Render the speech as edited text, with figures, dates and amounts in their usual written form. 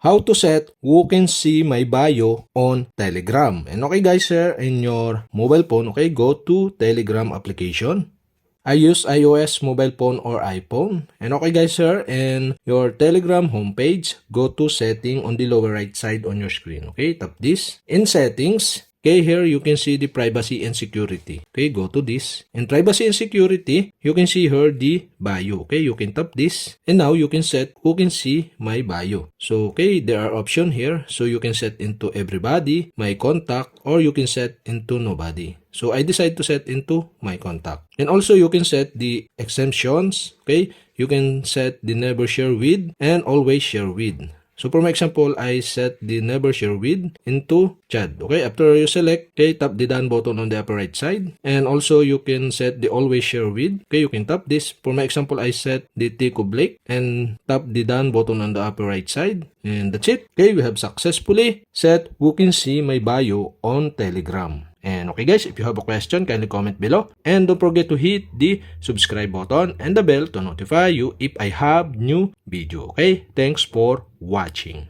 how to set who can see my bio on Telegram. And okay guys, here in your mobile phone, okay, go to Telegram application. I use iOS mobile phone or iPhone. And okay guys, here in your Telegram homepage, go to setting on the lower right side on your screen. Okay, tap this. In settings, okay, here you can see the privacy and security. Okay, go to this. In privacy and security, you can see here the bio. Okay, you can tap this. And now you can set who can see my bio. So, okay, there are options here. So you can set into everybody, my contact, or you can set into nobody. So I decide to set into my contact. And also you can set the exemptions. Okay, you can set the never share with and always share with. So for my example, I set the never share with into Chad. Okay, after you select, okay, tap the done button on the upper right side. And also you can set the always share with. Okay, you can tap this. For my example, I set the Tico Blake and tap the done button on the upper right side. And that's it. Okay, we have successfully set who can see my bio on Telegram. And okay guys, if you have a question, kindly comment below. And don't forget to hit the subscribe button and the bell to notify you if I have new video. Okay, thanks for watching.